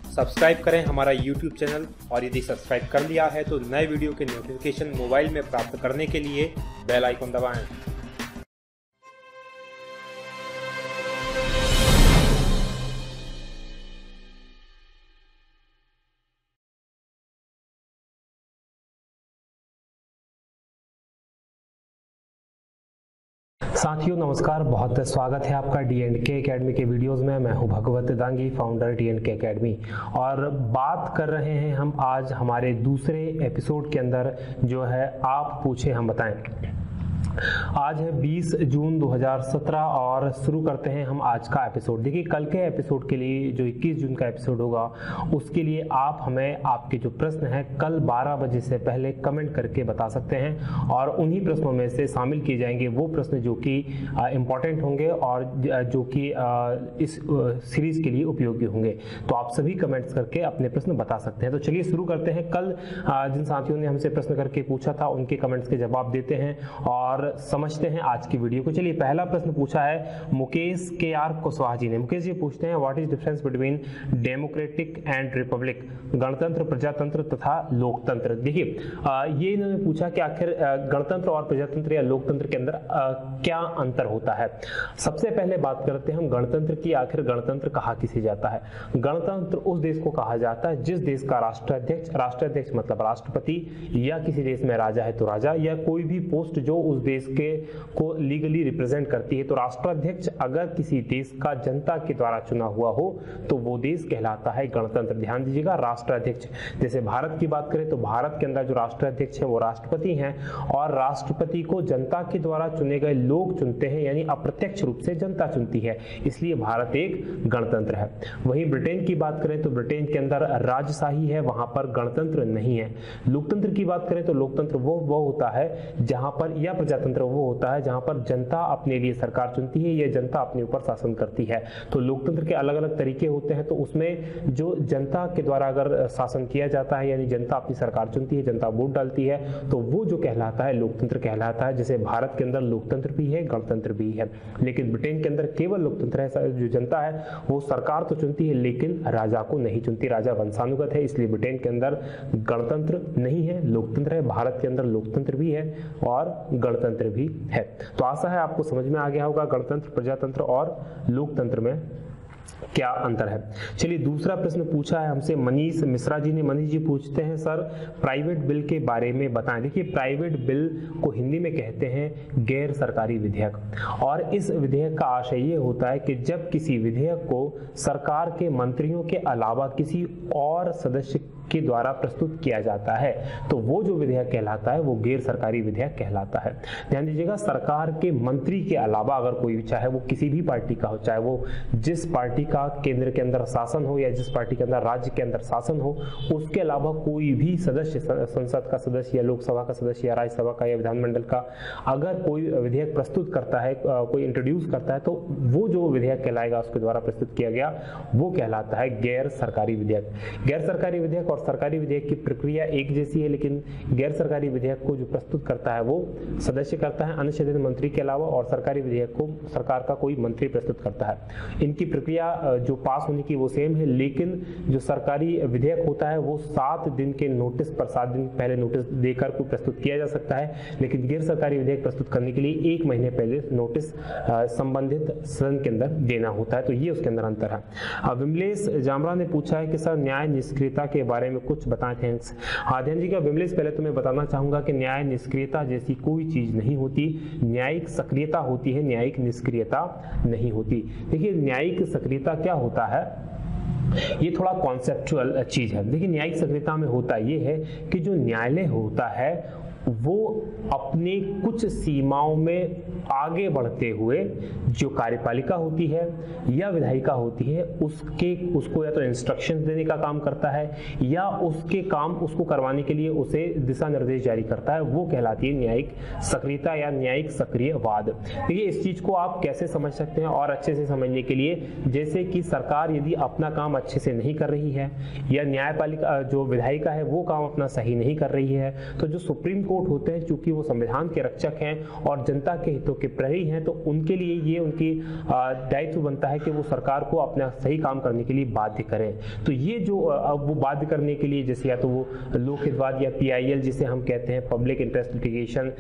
Subscribe करें हमारा YouTube channel और यदि सब्सक्राइब कर लिया है तो नए वीडियो के नोटिफिकेशन मोबाइल में प्राप्त करने के लिए बेल आइकन दबाएं। साथियों नमस्कार, बहुत स्वागत है आपका D&K एकेडमी के वीडियोस में। मैं हूं भगवत दांगी, फाउंडर D&K एकेडमी, और बात कर रहे हैं हम आज हमारे दूसरे एपिसोड के अंदर जो है आप पूछे हम बताएं। आज है 20 जून 2017 और शुरू करते हैं हम आज का एपिसोड। देखिए, कल के एपिसोड के लिए जो 21 जून का एपिसोड होगा उसके लिए आप हमें आपके जो प्रश्न हैं कल 12 बजे से पहले कमेंट करके बता सकते हैं और उन्हीं प्रश्नों में से शामिल किए जाएंगे वो प्रश्न जो कि इम्पॉर्टेंट होंगे और जो कि इस सीरीज के लिए उपयोगी होंगे। तो आप सभी कमेंट्स करके अपने प्रश्न बता सकते हैं। तो चलिए शुरू करते हैं। कल जिन साथियों ने हमसे प्रश्न करके पूछा था उनके कमेंट्स के जवाब देते हैं और समझते हैं आज की वीडियो को। चलिए, पहला प्रश्न पूछा है मुकेश के.आर. कुशवाहा जी ने। मुकेश जी पूछते हैं, what is difference between democratic and Republic, गणतंत्र, प्रजातंत्र तथा लोकतंत्र। देखिए, ये इन्होंने पूछा कि आखिर गणतंत्र और प्रजातंत्र या लोकतंत्र के अंदर क्या अंतर होता है। सबसे पहले बात करते हैं हम गणतंत्र की। आखिर गणतंत्र कहा किसे जाता है। गणतंत्र उस देश को कहा जाता है जिस देश का राष्ट्राध्यक्ष मतलब राष्ट्रपति, या किसी देश में राजा है तो राजा, या कोई भी पोस्ट जो उस देश के को लीगली रिप्रेजेंट करती है। तो राष्ट्राध्यक्ष अगर किसी देश का जनता के द्वारा चुना हुआ हो तो वो देश कहलाता है गणतंत्र। ध्यान दीजिएगा, राष्ट्राध्यक्ष। जैसे भारत की बात करें तो भारत के अंदर जो राष्ट्राध्यक्ष है वो राष्ट्रपति हैं और राष्ट्रपति को जनता के द्वारा चुने गए लोग चुनते हैं, यानी अप्रत्यक्ष रूप से जनता चुनती है, इसलिए भारत एक गणतंत्र है। वहीं ब्रिटेन की बात करें तो ब्रिटेन के अंदर राजशाही है, वहां पर गणतंत्र नहीं है। लोकतंत्र की बात करें तो लोकतंत्र वो होता है जहां पर, या प्रजातंत्र वो होता है जहां पर जनता अपने लिए सरकार चुनती है या जनता अपने ऊपर शासन करती है। तो लोकतंत्र के अलग अलग तरीके होते हैं। तो उसमें जो जनता के द्वारा अगर शासन किया जाता है, यानी जनता अपनी सरकार चुनती है, जनता वोट डालती है, तो वो जो कहलाता है लोकतंत्र कहलाता है। जैसे भारत के अंदर लोकतंत्र भी है, गणतंत्र भी है, लेकिन ब्रिटेन के अंदर केवल लोकतंत्र है। जो जनता है वो सरकार तो चुनती है लेकिन राजा को नहीं चुनती, राजा वंशानुगत है, इसलिए ब्रिटेन के अंदर गणतंत्र नहीं है, लोकतंत्र है। भारत के अंदर लोकतंत्र भी है और गणतंत्र भी है। तो आशा है आपको समझ में आ गया होगा गणतंत्र, प्रजातंत्र और लोकतंत्र में क्या अंतर है। चलिए, दूसरा प्रश्न पूछा है हमसे मनीष मिश्रा जी ने। मनीष जी पूछते हैं, सर प्राइवेट बिल के बारे में बताएं। देखिए, प्राइवेट बिल को हिंदी में कहते हैं गैर सरकारी विधेयक, और इस विधेयक का आशय ये होता है कि जब किसी विधेयक को सरकार के मंत्रियों के अलावा किसी और सदस्य के द्वारा प्रस्तुत किया जाता है तो वो जो विधेयक कहलाता है वो गैर सरकारी विधेयक कहलाता है। ध्यान दीजिएगा, सरकार के मंत्री के अलावा अगर कोई भी, चाहे वो किसी भी पार्टी का हो, चाहे वो जिस पार्टी का केंद्र के अंदर शासन हो या जिस पार्टी के अंदर राज्य के अंदर शासन हो, उसके अलावा कोई भी सदस्य, संसद का सदस्य या लोकसभा का सदस्य या राज्यसभा का या विधानमंडल का, अगर कोई विधेयक प्रस्तुत करता है, कोई इंट्रोड्यूस करता है, तो वो जो विधेयक कहलाएगा उसके द्वारा प्रस्तुत किया गया वो कहलाता है गैर सरकारी विधेयक। गैर सरकारी विधेयक और सरकारी विधेयक की प्रक्रिया एक जैसी है, लेकिन गैर सरकारी विधेयक को जो प्रस्तुत करता है वो सदस्य करता है अनुच्छेदित मंत्री के अलावा, और सरकारी विधेयक को सरकार का कोई मंत्री प्रस्तुत करता है। इनकी प्रक्रिया जो पास होने की वो सेम है, लेकिन जो सरकारी विधेयक होता है वो 7 दिन के नोटिस पर, 7 दिन पहले नोटिस देकर को प्रस्तुत किया जा सकता है, लेकिन गैर सरकारी विधेयक प्रस्तुत करने के लिए 1 महीने पहले नोटिस संबंधित सदन के अंदर देना होता है। तो ये उसके अंदर अंतर है। विमलेश जामरा ने पूछा है कि सर न्याय निष्क्रियता के बारे में कुछ बताएं। थैंक्स। ध्यान जी का विमलेश, पहले तो मैं बताना चाहूंगा कि न्याय निष्क्रियता जैसी कोई चीज नहीं होती, न्यायिक सक्रियता होती है, न्यायिक निष्क्रियता नहीं होती। देखिए, न्यायिक सक्रियता क्या होता है, ये थोड़ा कॉन्सेप्चुअल चीज है। देखिए, न्यायिक सक्रियता में होता ये है कि जो न्यायालय होता है वो अपने कुछ सीमाओं में आगे बढ़ते हुए जो कार्यपालिका होती है या विधायिका होती है उसको या तो इंस्ट्रक्शन देने का काम करता है या उसको करवाने के लिए उसे दिशा निर्देश जारी करता है, वो कहलाती है न्यायिक सक्रियता या न्यायिक सक्रियवाद। देखिए, इस चीज को आप कैसे समझ सकते हैं और अच्छे से समझने के लिए, जैसे कि सरकार यदि अपना काम अच्छे से नहीं कर रही है या न्यायपालिका जो विधायिका है वो काम अपना सही नहीं कर रही है, तो जो सुप्रीम कोर्ट कोर्ट होते हैं, चूंकि वो संविधान के रक्षक हैं और जनता के हितों के प्रहरी हैं, तो उनके लिए ये उनकी दायित्व बनता है कि वो सरकार को अपना सही काम करने के लिए बाध्य करें। तो ये जो अब वो बाध्य करने के लिए जैसे या तो वो लोक हितवाद या PIL जिसे हम कहते हैं, पब्लिक इंटरेस्ट लिटिगेशन,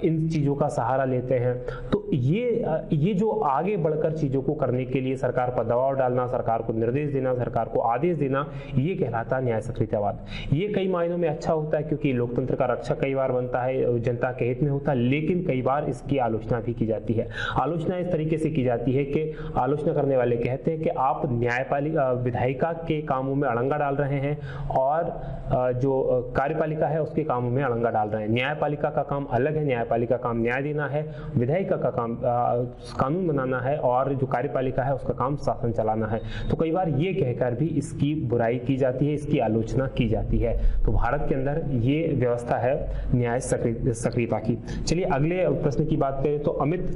इन चीज़ों का सहारा लेते हैं। तो ये जो आगे बढ़कर चीज़ों को करने के लिए सरकार पर दबाव डालना, सरकार को निर्देश देना, सरकार को आदेश देना, ये कहलाता है न्याय सक्रियतावाद। ये कई मायनों में अच्छा होता है क्योंकि लोकतंत्र का रक्षक कई बार बनता है, जनता के हित में होता है, लेकिन कई बार इसकी आलोचना भी की जाती है। आलोचना इस तरीके से की जाती है कि आलोचना करने वाले कहते हैं कि आप न्यायपालिका विधायिका के कामों में अड़ंगा डाल रहे हैं और जो कार्यपालिका है उसके कामों में अड़ंगा डाल रहे हैं। न्यायपालिका का काम अलग है, न्यायपालिका का काम न्याय देना है, विधायिका का काम कानून बनाना है और जो कार्यपालिका है उसका काम शासन चलाना है। तो कई बार ये कहकर भी इसकी बुराई की जाती है, इसकी आलोचना की जाती है। तो भारत के अंदर ये व्यवस्था है न्याय सक्रियता की। चलिए अगले प्रश्न की बात करें तो अमित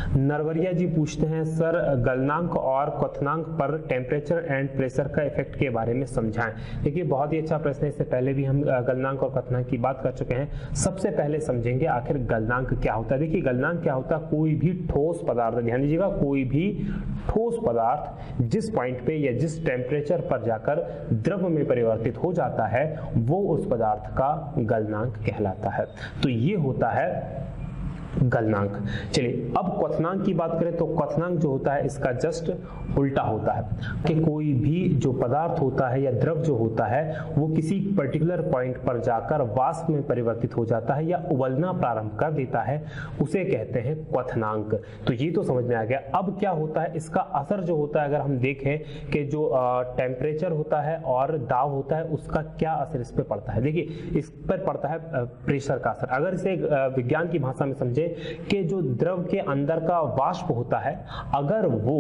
नरवरिया जी पूछते हैं, सर गलनांक और क्वथनांक पर टेम्परेचर एंड प्रेशर का इफेक्ट के बारे में समझाएं। देखिए बहुत ही अच्छा प्रश्न है, इससे पहले भी हम गलनांक और क्वथनांक की बात कर चुके हैं। सबसे पहले समझेंगे आखिर गलनांक क्या होता है। देखिए गलनांक क्या होता है, कोई भी ठोस पदार्थ, ध्यान दीजिएगा, कोई भी ठोस पदार्थ जिस पॉइंट पे या जिस टेम्परेचर पर जाकर द्रव में परिवर्तित हो जाता है वो उस पदार्थ का गलनांक कहलाता है। तो ये होता है गलनांक। चलिए अब क्वथनांक की बात करें तो क्वथनांक जो होता है इसका जस्ट उल्टा होता है कि कोई भी जो पदार्थ होता है या द्रव जो होता है वो किसी पर्टिकुलर पॉइंट पर जाकर वाष्प में परिवर्तित हो जाता है या उबलना प्रारंभ कर देता है, उसे कहते हैं क्वथनांक। तो ये तो समझ में आ गया। अब क्या होता है, इसका असर जो होता है अगर हम देखें कि जो टेम्परेचर होता है और दाब होता है उसका क्या असर इस पर पड़ता है। देखिए इस पर पड़ता है प्रेशर का असर। अगर इसे विज्ञान की भाषा में समझे कि जो द्रव के अंदर का वाष्प होता है अगर वो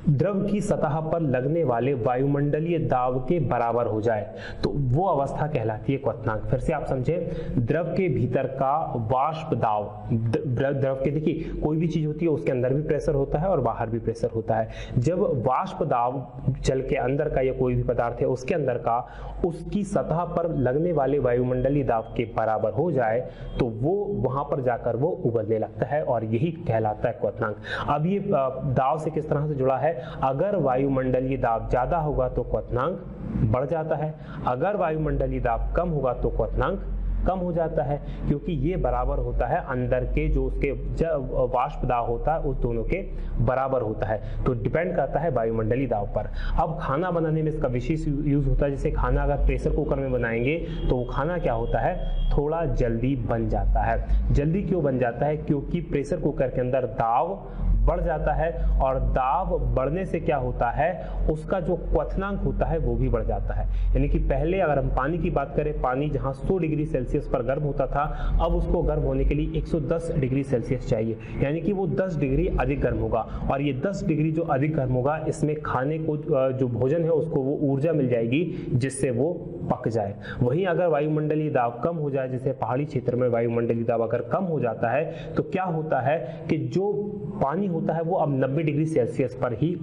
द्रव की सतह पर लगने वाले वायुमंडलीय दाब के बराबर हो जाए तो वो अवस्था कहलाती है क्वथनांक। फिर से आप समझे, द्रव के भीतर का वाष्प दाब, द्रव के देखिए कोई भी चीज होती है उसके अंदर भी प्रेशर होता है और बाहर भी प्रेशर होता है। जब वाष्प दाब जल के अंदर का या कोई भी पदार्थ है उसके अंदर का उसकी सतह पर लगने वाले वायुमंडलीय दाब के बराबर हो जाए तो वो वहां पर जाकर वो उबलने लगता है और यही कहलाता है क्वथनांक। अब ये दाब से किस तरह से जुड़ा है, अगर वायुमंडलीय दाब ज्यादा होगा तो क्वथनांक बढ़ जाता है, अगर वायुमंडलीय दाब कम होगा तो क्वथनांक कम हो जाता है, क्योंकि ये बराबर होता है अंदर के जो उसके वाष्प दाब होता है उस दोनों के बराबर होता है। तो डिपेंड करता है वायुमंडलीय दाब पर। अब खाना बनाने में इसका विशेष यूज होता है। जैसे खाना अगर प्रेशर कुकर में बनाएंगे तो वो खाना क्या होता है, थोड़ा जल्दी बन जाता है। जल्दी क्यों बन जाता है, क्योंकि प्रेशर कुकर के अंदर दाब बढ़ जाता है और दाब बढ़ने से क्या होता है, उसका जो क्वथनांक होता है वो भी बढ़ जाता है। यानी कि पहले अगर हम पानी की बात करें, पानी जहां 100 डिग्री सेल्सियस पर गर्म होता था अब उसको गर्म होने के लिए 110 डिग्री सेल्सियस चाहिए, यानी कि वो 10 डिग्री अधिक गर्म होगा। और ये 10 डिग्री जो अधिक गर्म होगा इसमें खाने को जो भोजन है उसको वो ऊर्जा मिल जाएगी जिससे वो पक जाए। वहीं अगर वायुमंडलीय दाब कम हो जाए, जैसे पहाड़ी क्षेत्र में वायुमंडलीय दाब अगर कम हो जाता है तो क्या होता है कि जो पानी होता है वो अब 90 डिग्री सेल्सियस पर ही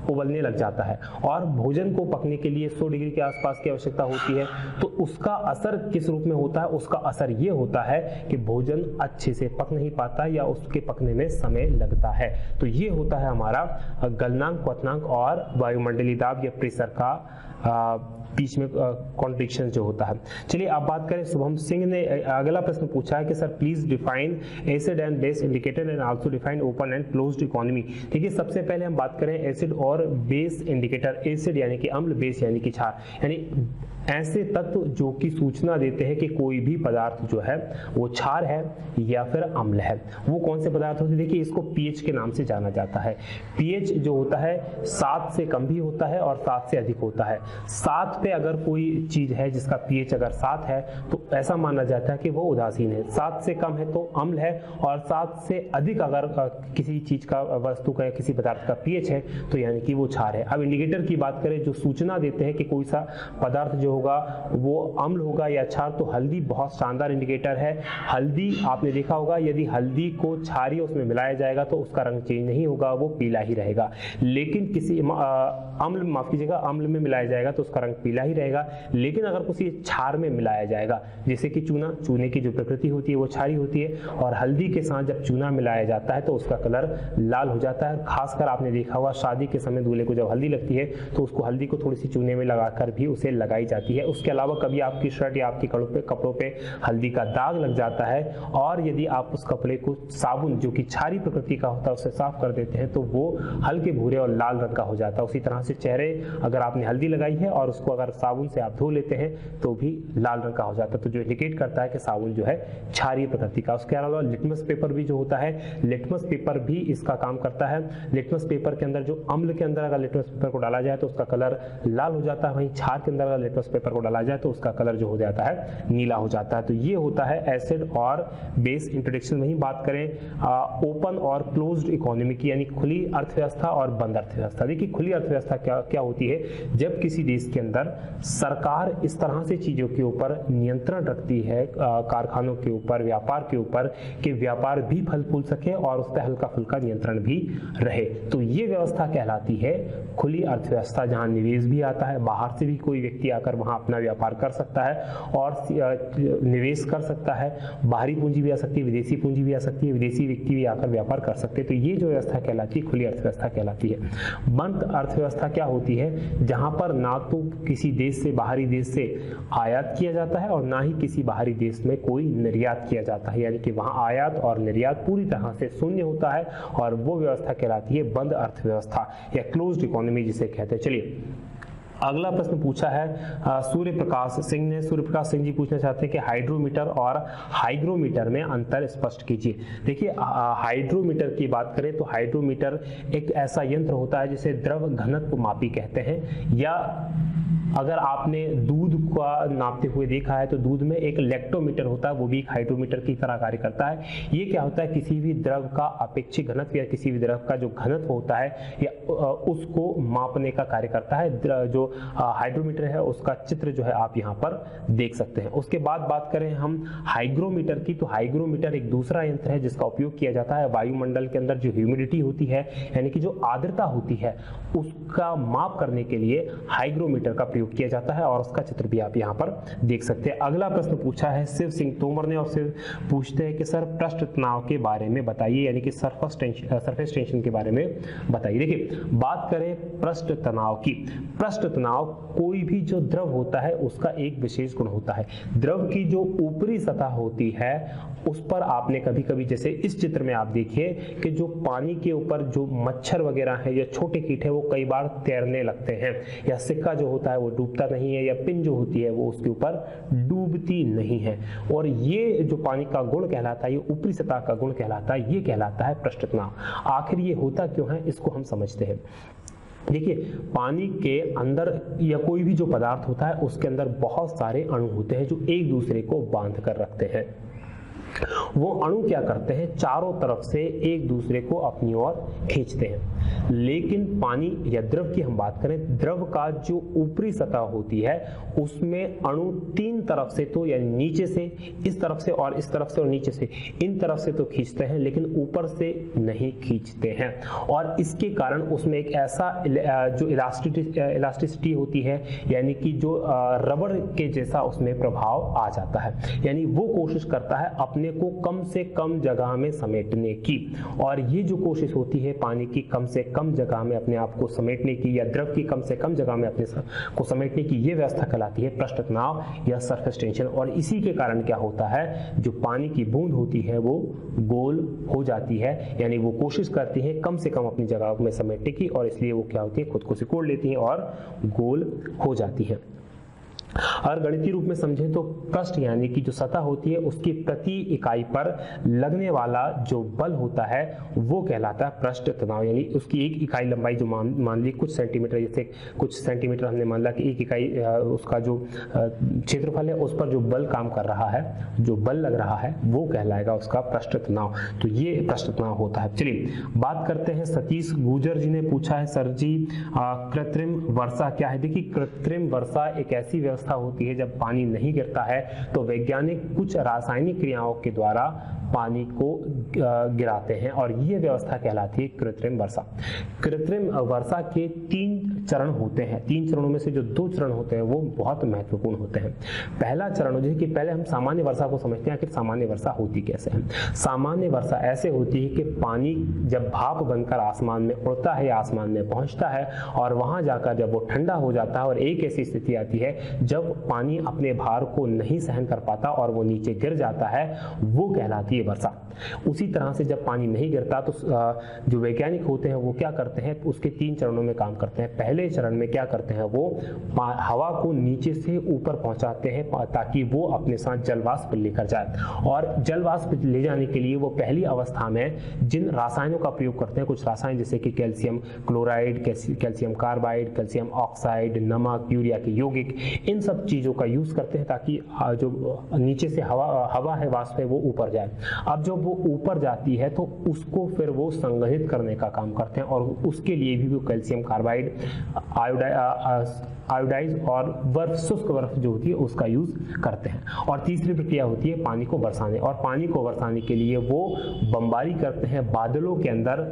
उबलने लग जाता है और भोजन को पकने के लिए 100 डिग्री के आसपास की आवश्यकता होती है। तो उसका असर किस रूप में होता है, उसका असर ये होता है कि भोजन अच्छे से पक नहीं पाता या उसके पकने में समय लगता है। तो ये होता है हमारा गलनांक, क्वथनांक और वायुमंडलीय दाब या प्रेशर का बीच में कॉन्ट्रडिक्शन जो होता है। चलिए अब बात करें, शुभम सिंह ने अगला प्रश्न पूछा है कि sir please define acid and base indicator and also define open and closed economy. देखिए सबसे पहले हम बात करें एसिड और बेस इंडिकेटर। एसिड यानी कि अम्ल, बेस यानी कि क्षार, यानी ऐसे तत्व जो कि सूचना देते हैं कि कोई भी पदार्थ जो है वो क्षार है या फिर अम्ल है। वो कौन से पदार्थ होते हैं, देखिए इसको पीएच के नाम से जाना जाता है। पीएच जो होता है 7 से कम भी होता है और 7 से अधिक होता है। 7 पे अगर कोई चीज है जिसका पीएच अगर 7 है तो ऐसा माना जाता है कि वो उदासीन है। 7 से कम है तो अम्ल है और 7 से अधिक अगर किसी चीज का, वस्तु का या किसी पदार्थ का पीएच है तो यानी कि वो क्षार है। अब इंडिकेटर की बात करें जो सूचना देते हैं कि कोई सा पदार्थ जो होगा वो अम्ल होगा या क्षार, तो हल्दी बहुत शानदार इंडिकेटर है। हल्दी आपने देखा होगा, यदि हल्दी को क्षारीय उसमें मिलाया जाएगा तो उसका रंग चेंज नहीं होगा, वो पीला ही रहेगा। लेकिन किसी अम्ल, माफ कीजिएगा, अम्ल में मिलाया जाएगा तो उसका रंग पीला ही रहेगा। लेकिन अगर किसी क्षार में मिलाया जाएगा, जैसे कि चूना, चूने की जो प्रकृति होती है वो क्षारी होती है, और हल्दी के साथ जब चूना मिलाया जाता है तो उसका कलर लाल हो जाता है। खासकर आपने देखा होगा शादी के समय दूल्हे को जब हल्दी लगती है तो उसको हल्दी को थोड़ी सी चूने में लगाकर भी उसे लगाई जाती है। उसके अलावा कभी आपकी शर्ट या आपके कपड़ों पे हल्दी का दाग लग जाता है, और यदि आप उस कपड़े को साबुन जो कि क्षारी प्रकृति का होता है उससे साफ कर देते हैं तो वो हल्के भूरे और लाल रंग का हो जाता है। उसी तरह से चेहरे अगर आपने हल्दी लगाई है और उसको अगर साबुन से आप धो लेते हैं तो भी लाल रंग का हो जाता है, तो जो इंडिकेट करता है कि साबुन जो है क्षारीय प्रकृति का। उसके अलावा लिटमस पेपर भी जो होता है, लिटमस पेपर भी इसका काम करता है। लिटमस पेपर के अंदर जो अम्ल के अंदर अगर लिटमस पेपर को डाला जाए तो उसका कलर लाल हो जाता है, वहीं क्षार के अंदर अगर लिटमस पेपर को डाला जाए तो उसका कलर जो हो जाता है नीला हो जाता है। तो ये होता है एसिड और बेस इंट्रोडक्शन। वहीं बात करें ओपन और क्लोज्ड इकोनॉमी की, यानी खुली अर्थव्यवस्था और बंद अर्थव्यवस्था। देखिए खुली अर्थव्यवस्था क्या होती है, जब किसी देश के अंदर सरकार इस तरह से चीजों के ऊपर नियंत्रण रखती है, कारखानों के ऊपर, व्यापार के ऊपर, कि व्यापार भी फल फूल सके और उस पर हल्का फुल्का नियंत्रण भी रहे, तो ये व्यवस्था कहलाती है खुली अर्थव्यवस्था, जहां निवेश भी आता है, बाहर से भी कोई व्यक्ति आकर वहां अपना व्यापार कर सकता है और निवेश कर सकता है। बाहरी पूंजी भी आ सकती है, विदेशी पूंजी भी आ सकती है, विदेशी व्यक्ति भी आकर व्यापार कर सकते हैं। तो ये जो व्यवस्था कहलाती है खुली अर्थव्यवस्था कहलाती है। बंद अर्थव्यवस्था क्या होती है, जहां पर ना तो किसी देश से, बाहरी देश से आयात किया जाता है और ना ही किसी बाहरी देश में कोई निर्यात किया जाता है, यानी कि वहां आयात और निर्यात पूरी तरह से शून्य होता है, और वो व्यवस्था कहलाती है बंद अर्थव्यवस्था या क्लोज्ड इकोनॉमी जिसे कहते हैं। चलिए अगला प्रश्न पूछा है सूर्य प्रकाश सिंह ने। सूर्य प्रकाश सिंह जी पूछना चाहते हैं कि हाइड्रोमीटर और हाइग्रोमीटर में अंतर स्पष्ट कीजिए। देखिए हाइड्रोमीटर की बात करें तो हाइड्रोमीटर एक ऐसा यंत्र होता है जिसे द्रव घनत्व मापी कहते हैं, या अगर आपने दूध का नापते हुए देखा है तो दूध में एक लैक्टोमीटर होता है, वो भी एक हाइड्रोमीटर की तरह कार्य करता है। ये क्या होता है, किसी भी द्रव का अपेक्षित घनत्व या किसी भी द्रव का जो घनत्व होता है या उसको मापने का कार्य करता है। जो हाइड्रोमीटर है उसका चित्र जो है आप यहाँ पर देख सकते हैं। उसके बाद बात करें हम हाइग्रोमीटर की, तो हाइग्रोमीटर एक दूसरा यंत्र है जिसका उपयोग किया जाता है वायुमंडल के अंदर जो ह्यूमिडिटी होती है, यानी कि जो आर्द्रता होती है, उसका माप करने के लिए हाइग्रोमीटर का प्रयोग किया जाता है, और उसका चित्र भी आप यहाँ पर देख सकते हैं। अगला प्रश्न पूछा है शिव सिंह तोमर ने, और शिव पूछते हैं कि सर पृष्ठ तनाव के बारे में बताइए, यानी कि सरफेस टेंशन के बारे में बताइए। देखिए बात करें पृष्ठ तनाव की, पृष्ठ तनाव कोई भी जो द्रव होता है उसका एक विशेष गुण होता है। द्रव की जो ऊपरी सतह होती है उस पर आपने कभी कभी, जैसे इस चित्र में आप देखिए कि जो पानी के ऊपर जो मच्छर वगैरह है या छोटे कीट है वो कई बार तैरने लगते हैं, या सिक्का जो होता है वो डूबता नहीं है, या पिन जो होती है वो उसके ऊपर डूबती नहीं है। और ये जो पानी का गुण कहलाता है, ये ऊपरी सतह का गुण कहलाता है, ये कहलाता है पृष्ठ तनाव। आखिर ये होता क्यों है इसको हम समझते हैं। देखिए पानी के अंदर या कोई भी जो पदार्थ होता है उसके अंदर बहुत सारे अणु होते हैं जो एक दूसरे को बांध कर रखते हैं। वो अणु क्या करते हैं, चारों तरफ से एक दूसरे को अपनी ओर खींचते हैं। लेकिन पानी या द्रव की हम बात करें, द्रव का जो ऊपरी सतह होती है उसमें अणु तीन तरफ से, तो यानी नीचे से, इस तरफ से और इस तरफ से और नीचे से, इन तरफ से तो खींचते हैं लेकिन ऊपर से नहीं खींचते हैं। और इसके कारण उसमें एक ऐसा जो इलास्टिसिटी होती है, यानी कि जो रबड़ के जैसा उसमें प्रभाव आ जाता है। यानी वो कोशिश करता है अपने को कम से कम जगह में समेटने की, और ये जो कोशिश होती है पानी की कम से कम जगह में अपने आप को समेटने की, या द्रव की कम से कम जगह में अपने को समेटने की, ये व्यवस्था कहलाती है पृष्ठ तनाव या सरफेस टेंशन। और इसी के कारण क्या होता है, जो पानी की बूंद होती है वो गोल हो जाती है, यानी वो कोशिश करती है कम से कम अपनी जगह में समेटने की, और इसलिए वो क्या होती है, खुद को सिकोड़ लेती है और गोल हो जाती है। अगर गणितीय रूप में समझें तो पृष्ठ यानी कि जो सतह होती है उसकी प्रति इकाई पर लगने वाला जो बल होता है वो कहलाता है पृष्ठ तनाव। यानी उसकी एक इकाई लंबाई जो मान ली कुछ सेंटीमीटर, जैसे कुछ सेंटीमीटर हमने मान लिया कि एक इकाई उसका जो क्षेत्रफल है उस पर जो बल काम कर रहा है, जो बल लग रहा है वो कहलाएगा उसका पृष्ठ तनाव। तो ये पृष्ठ तनाव होता है। चलिए बात करते हैं, सतीश गुजर जी ने पूछा है सर जी कृत्रिम वर्षा क्या है। देखिए कृत्रिम वर्षा एक ऐसी व्यवस्था व्यवस्था होती है जब पानी नहीं गिरता है तो वैज्ञानिक कुछ रासायनिक क्रियाओं के द्वारा पानी को गिराते हैं और ये व्यवस्था कहलाती है कृत्रिम वर्षा। कृत्रिम वर्षा के 3 चरण होते हैं। 3 चरणों में से जो 2 चरण होते हैं वो बहुत महत्वपूर्ण होते हैं। पहला चरण जैसे कि पहले हम सामान्य वर्षा को समझते हैं कि सामान्य वर्षा होती कैसे है। सामान्य वर्षा ऐसे होती है कि पानी जब भाप बनकर आसमान में उड़ता है या आसमान में पहुंचता है और वहां जाकर जब वो ठंडा हो जाता है और एक ऐसी स्थिति आती है जब पानी अपने भार को नहीं सहन कर पाता और वो नीचे गिर जाता है, वो कहलाती है वर्षा। उसी तरह से जब पानी नहीं गिरता तो जो वैज्ञानिक होते हैं वो क्या करते हैं, उसके 3 चरणों में काम करते हैं। पहले चरण में क्या करते हैं, वो हवा को नीचे से ऊपर पहुंचाते हैं ताकि वो अपने साथ जलवाष्प लेकर जाए, और जलवाष्प ले जाने के लिए वो पहली अवस्था में जिन रसायनों का प्रयोग करते हैं, कुछ रसायन जैसे कि calcium chloride, calcium carbide, calcium oxide, नमक, यूरिया के यौगिक, इन सब चीजों का यूज करते हैं ताकि जो नीचे से हवा है, वाष्प है, वो ऊपर जाए। अब जब वो ऊपर जाती है तो उसको फिर वो संग्रहित करने का काम करते हैं और उसके लिए भी वो कैल्शियम कार्बाइड, आयोडाइज और बर्फ, शुष्क बर्फ जो होती है उसका यूज करते हैं। और तीसरी प्रक्रिया होती है पानी को बरसाने, और पानी को बरसाने के लिए वो बमबारी करते हैं बादलों के अंदर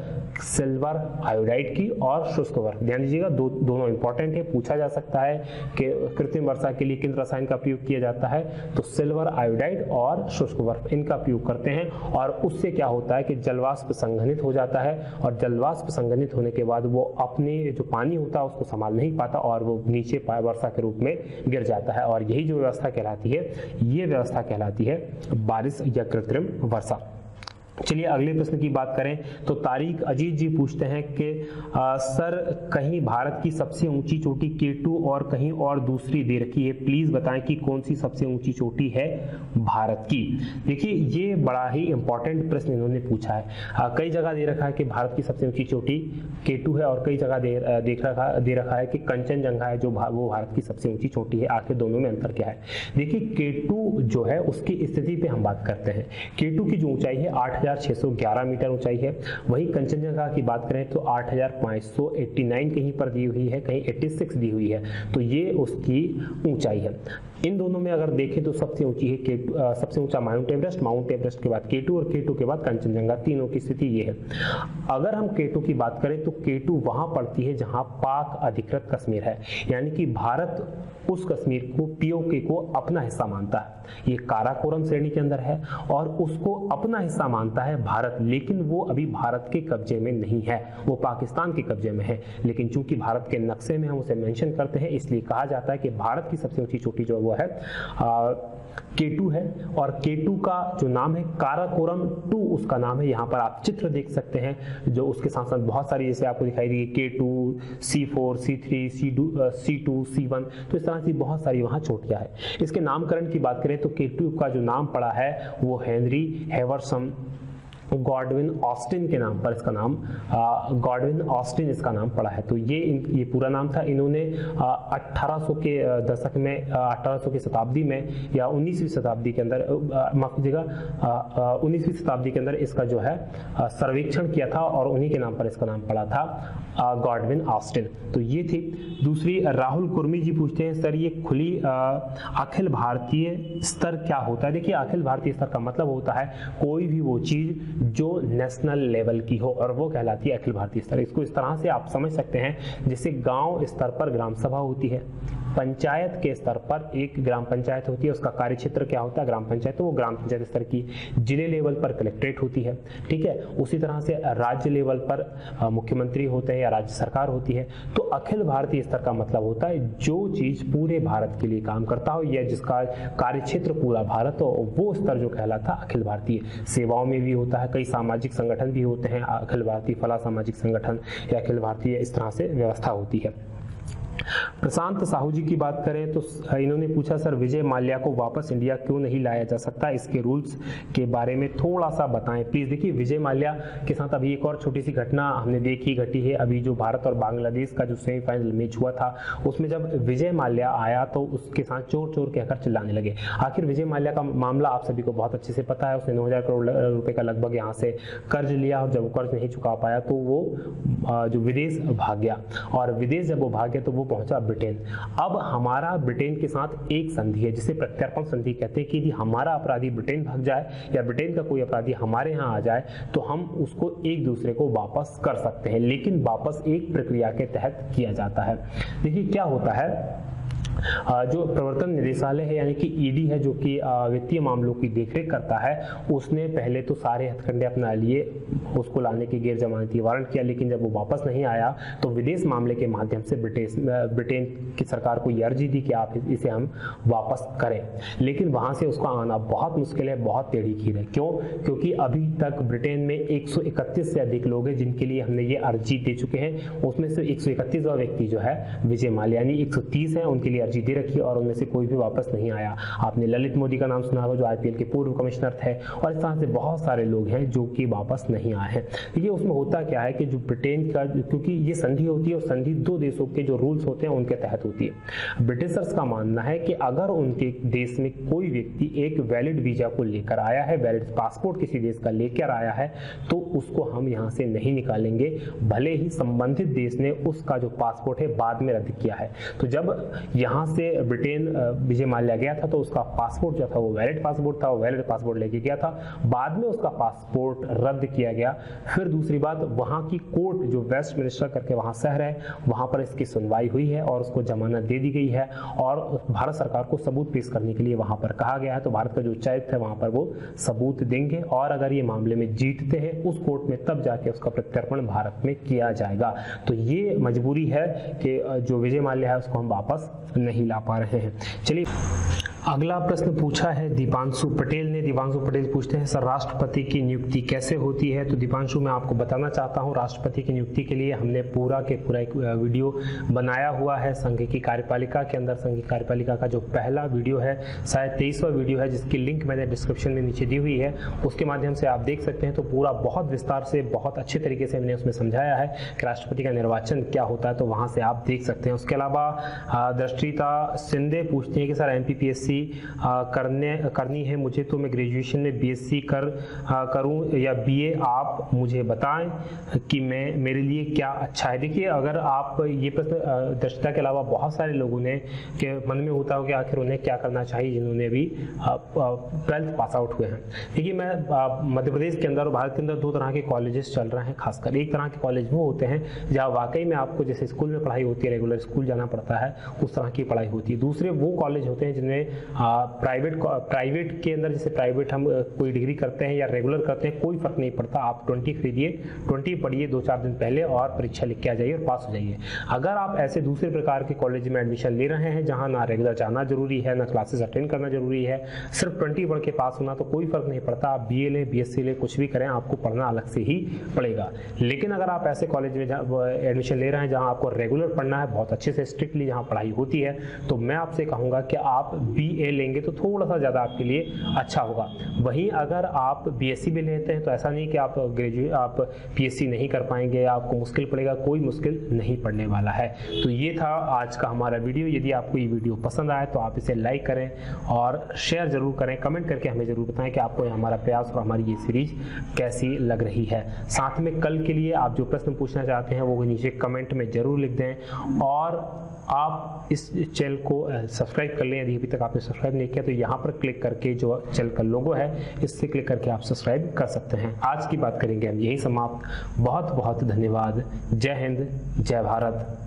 सिल्वर आयोडाइड की और शुष्क बर्फ। ध्यान दीजिएगा, दोनों इंपॉर्टेंट है, पूछा जा सकता है कि कृत्रिम वर्षा के लिए किन रसायन का प्रयोग किया जाता है, तो सिल्वर आयोडाइड और शुष्क बर्फ, इनका प्रयोग करते हैं। और उससे क्या होता है कि जलवाष्प संघनित हो जाता है और जलवाष्प संघनित होने के बाद वो अपने जो पानी होता है उसको संभाल नहीं पाता और वो नीचे वर्षा के रूप में गिर जाता है, और यही जो व्यवस्था कहलाती है, ये व्यवस्था कहलाती है बारिश या कृत्रिम वर्षा। चलिए अगले प्रश्न की बात करें तो तारिक अजीज जी पूछते हैं कि सर कहीं भारत की सबसे ऊंची चोटी K2 और कहीं और दूसरी दे रखी है, प्लीज बताएं कि कौन सी सबसे ऊंची चोटी है भारत की। देखिए ये बड़ा ही इंपॉर्टेंट प्रश्न इन्होंने पूछा है। कई जगह दे रखा है कि भारत की सबसे ऊंची चोटी K2 है और कई जगह दे रखा है कि कंचनजंगा है जो वो भारत की सबसे ऊंची चोटी है। आखिर दोनों में अंतर क्या है? देखिए K2 जो है उसकी स्थिति पे हम बात करते हैं। K2 की जो ऊंचाई है 8,611 मीटर ऊंचाई है। वहीं कंचनजंगा की बात करें तो 8,589 कहीं पर दी हुई है, कहीं 86 दी हुई है, तो ये उसकी ऊंचाई है। इन दोनों में अगर देखें तो सबसे ऊंची है सबसे ऊंचा माउंट एवरेस्ट के बाद K2 और K2 के बाद कंचनजंगा, तीनों की स्थिति ये है। अगर हम K2 की बात करें तो K2 वहां पड़ती है जहां पाक अधिकृत कश्मीर है, यानी कि भारत उस कश्मीर को POK को अपना हिस्सा मानता है। ये काराकोरम श्रेणी के अंदर है और उसको अपना हिस्सा मानता है भारत, लेकिन वो अभी भारत के कब्जे में नहीं है, वो पाकिस्तान के कब्जे में है। लेकिन चूंकि भारत के नक्शे में हम उसे मेंशन करते हैं, इसलिए कहा जाता है कि भारत की सबसे ऊंची चोटी जो है K2 है। और K2 का जो नाम है काराकोरम 2 उसका नाम है। यहाँ पर आप चित्र देख सकते हैं जो उसके साथ साथ बहुत सारी जैसे आपको दिखाई दी K2, C4, C3, C2, C1, तो इस तरह से बहुत सारी वहाँ चोटियाँ है। इसके नामकरण की बात करें तो K2 का जो नाम पड़ा है वो हेनरी हेवर्सम गॉडविन ऑस्टिन के नाम पर इसका नाम गॉडविन ऑस्टिन इसका नाम पड़ा है। तो ये पूरा नाम था। इन्होंने 1800 के दशक में 1800 की शताब्दी में या 19वीं शताब्दी के अंदर माफ कीजिएगा 19वीं शताब्दी के अंदर इसका जो है सर्वेक्षण किया था और उन्हीं के नाम पर इसका नाम पड़ा था गॉडविन ऑस्टिन। तो ये थी। दूसरी राहुल कुर्मी जी पूछते हैं सर ये खुली अखिल भारतीय स्तर क्या होता है? देखिए अखिल भारतीय स्तर का मतलब होता है कोई भी वो चीज जो नेशनल लेवल की हो और वो कहलाती है अखिल भारतीय स्तर। इसको इस तरह से आप समझ सकते हैं जैसे गांव स्तर पर ग्राम सभा होती है, पंचायत के स्तर पर एक ग्राम पंचायत होती है, उसका कार्य क्षेत्र क्या होता है ग्राम पंचायत, तो वो ग्राम पंचायत स्तर की। जिले लेवल पर कलेक्ट्रेट होती है, ठीक है। उसी तरह से राज्य लेवल पर मुख्यमंत्री होते हैं या राज्य सरकार होती है। तो अखिल भारतीय स्तर का मतलब होता है जो चीज पूरे भारत के लिए काम करता हो या जिसका कार्य क्षेत्र पूरा भारत हो, वो स्तर जो कहलाता अखिल भारतीय। सेवाओं में भी होता है, कई सामाजिक संगठन भी होते हैं, अखिल भारतीय फला सामाजिक संगठन या अखिल भारतीय, इस तरह से व्यवस्था होती है। प्रशांत साहू जी की बात करें तो इन्होंने पूछा सर विजय माल्या को वापस इंडिया क्यों नहीं लाया जा सकता, इसके रूल्स के बारे में थोड़ा सा बताएं प्लीज। देखिए विजय माल्या के साथ अभी एक और छोटी सी घटना हमने घटी है। अभी जो भारत और बांग्लादेश का जो सेमीफाइनल मैच हुआ था उसमें जब विजय माल्या आया तो उसके साथ चोर चोर कहकर चिल्लाने लगे। आखिर विजय माल्या का मामला आप सभी को बहुत अच्छे से पता है। उसने 9,000 करोड़ रुपए का लगभग यहाँ से कर्ज लिया और जब वो कर्ज नहीं चुका पाया तो वो जो विदेश भाग गया, और विदेश जब वो भाग गया तो वो पहुंचा ब्रिटेन। अब हमारा ब्रिटेन के साथ एक संधि है जिसे प्रत्यर्पण संधि कहते हैं कि यदि हमारा अपराधी ब्रिटेन भाग जाए या ब्रिटेन का कोई अपराधी हमारे यहाँ आ जाए तो हम उसको एक दूसरे को वापस कर सकते हैं, लेकिन वापस एक प्रक्रिया के तहत किया जाता है। देखिए क्या होता है, जो प्रवर्तन निदेशालय है यानी कि ईडी है, जो कि वित्तीय मामलों की देखरेख करता है, उसने पहले तो सारे हथकंडे अपना लिए, उसको लाने की गैर जमानती वारंट किया, लेकिन जब वो वापस नहीं आया तो विदेश मामले के माध्यम से ब्रिटेन की सरकार को ये अर्जी दी कि आप इसे हम वापस करें, लेकिन वहां से उसका आना बहुत मुश्किल है, बहुत टेढ़ी खीर है। क्यों? क्योंकि अभी तक ब्रिटेन में 131 से अधिक लोग हैं जिनके लिए हमने ये अर्जी दे चुके हैं। उसमें से 131वां व्यक्ति जो है विजय माल्या, यानी 130 है, उनके लिए अर्जी दे रखी और उनमें से कोई भी वापस नहीं आया। आपने ललित मोदी का नाम सुना होगा जो आईपीएल के पूर्व कमिश्नर थे, और इस तरह से बहुत सारे लोग हैं जो कि वापस नहीं आए हैं। देखिए उसमें होता क्या है कि जो ब्रिटेन का, क्योंकि ये संधि होती है और संधि दो देशों के जो रूल्स होते हैं उनके तहत होती है। ब्रिटिशर्स का मानना है कि अगर उनके देश में कोई व्यक्ति एक वैलिड वीजा को लेकर आया है, वैलिड पासपोर्ट किसी देश का लेकर आया है, तो उसको हम यहाँ से नहीं निकालेंगे, भले ही संबंधित देश ने उसका जो पासपोर्ट है बाद में रद्द किया है। तो जब यहाँ से ब्रिटेन विजय माल्या गया था तो उसका पासपोर्ट जो था वो वैलिड पासपोर्ट था, वो वैलिड पासपोर्ट लेके गया था, बाद में उसका पासपोर्ट रद्द किया गया। फिर दूसरी बात, वहाँ की कोर्ट जो वेस्टमिनिस्टर करके वहाँ शहर है, वहाँ पर इसकी सुनवाई हुई है और उसको जमानत दे दी गई है और भारत सरकार को सबूत पेश करने के लिए वहाँ पर कहा गया है। तो भारत का जो उच्चायुक्त है वहाँ पर वो सबूत देंगे और अगर ये मामले में जीतते हैं उस कोर्ट में, तब जाके उसका प्रत्यर्पण भारत में किया जाएगा। तो ये मजबूरी है कि जो विजय माल्या है उसको हम वापस नहीं ला पा रहे हैं। चलिए अगला प्रश्न पूछा है दीपांशु पटेल ने। दीपांशु पटेल पूछते हैं सर राष्ट्रपति की नियुक्ति कैसे होती है? तो दीपांशु मैं आपको बताना चाहता हूं, राष्ट्रपति की नियुक्ति के लिए हमने पूरा के पूरा एक वीडियो बनाया हुआ है संघ की कार्यपालिका के अंदर। संघ की कार्यपालिका का जो पहला वीडियो है, शायद 23वां वीडियो है, जिसकी लिंक मैंने डिस्क्रिप्शन में नीचे दी हुई है, उसके माध्यम से आप देख सकते हैं। तो पूरा बहुत विस्तार से, बहुत अच्छे तरीके से मैंने उसमें समझाया है कि राष्ट्रपति का निर्वाचन क्या होता है, तो वहाँ से आप देख सकते हैं। उसके अलावा दृष्टिता सिंधे पूछती है कि सर एमपीपीएससी करनी है मुझे, तो मैं ग्रेजुएशन में बीएससी करूं या बीए, आप मुझे बताएं कि मैं मेरे लिए क्या अच्छा है। देखिए अगर आप ये प्रश्न दृष्टिता के अलावा बहुत सारे लोगों ने के मन में होता हो कि आखिर उन्हें क्या करना चाहिए जिन्होंने भी 12th पास आउट हुए हैं। देखिए मैं मध्य प्रदेश के अंदर और भारत के अंदर दो तरह के कॉलेजेस चल रहे हैं खासकर। एक तरह के कॉलेज वो होते हैं जहाँ वाकई में आपको जैसे स्कूल में पढ़ाई होती है, रेगुलर स्कूल जाना पड़ता है, उस तरह की पढ़ाई होती है। दूसरे वो कॉलेज होते हैं जिनमें प्राइवेट के अंदर, जैसे प्राइवेट हम कोई डिग्री करते हैं या रेगुलर करते हैं, कोई फर्क नहीं पड़ता, आप 20 खरीदिए, 20 पढ़िए 2-4 दिन पहले और परीक्षा लिख के आ जाइए और पास हो जाइए। अगर आप ऐसे दूसरे प्रकार के कॉलेज में एडमिशन ले रहे हैं जहां ना रेगुलर जाना जरूरी है, ना क्लासेस अटेंड करना जरूरी है, सिर्फ 20 पढ़ के पास होना, तो कोई फर्क नहीं पड़ता, आप बीए लें, बीएससी लें, कुछ भी करें, आपको पढ़ना अलग से ही पड़ेगा। लेकिन अगर आप ऐसे कॉलेज में एडमिशन ले रहे हैं जहाँ आपको रेगुलर पढ़ना है, बहुत अच्छे से स्ट्रिक्टली जहाँ पढ़ाई होती है, तो मैं आपसे कहूँगा कि आप बीए लेंगे तो थोड़ा सा ज़्यादा आपके लिए अच्छा होगा। वहीं अगर आप बीएससी भी लेते हैं तो ऐसा नहीं कि आप पीएससी नहीं कर पाएंगे, आपको मुश्किल पड़ेगा, कोई मुश्किल नहीं पड़ने वाला है। तो ये था आज का हमारा वीडियो। यदि आपको ये वीडियो पसंद आए तो आप इसे लाइक करें और शेयर जरूर करें, कमेंट करके हमें जरूर बताएं कि आपको हमारा प्रयास और हमारी ये सीरीज कैसी लग रही है। साथ में कल के लिए आप जो प्रश्न पूछना चाहते हैं वो नीचे कमेंट में जरूर लिख दें और आप इस चैनल को सब्सक्राइब कर लें। यदि अभी तक आपने सब्सक्राइब नहीं किया तो यहाँ पर क्लिक करके जो चैनल का लोगो है इससे क्लिक करके आप सब्सक्राइब कर सकते हैं। आज की बात करेंगे हम यही समाप्त। बहुत बहुत धन्यवाद। जय हिंद, जय भारत।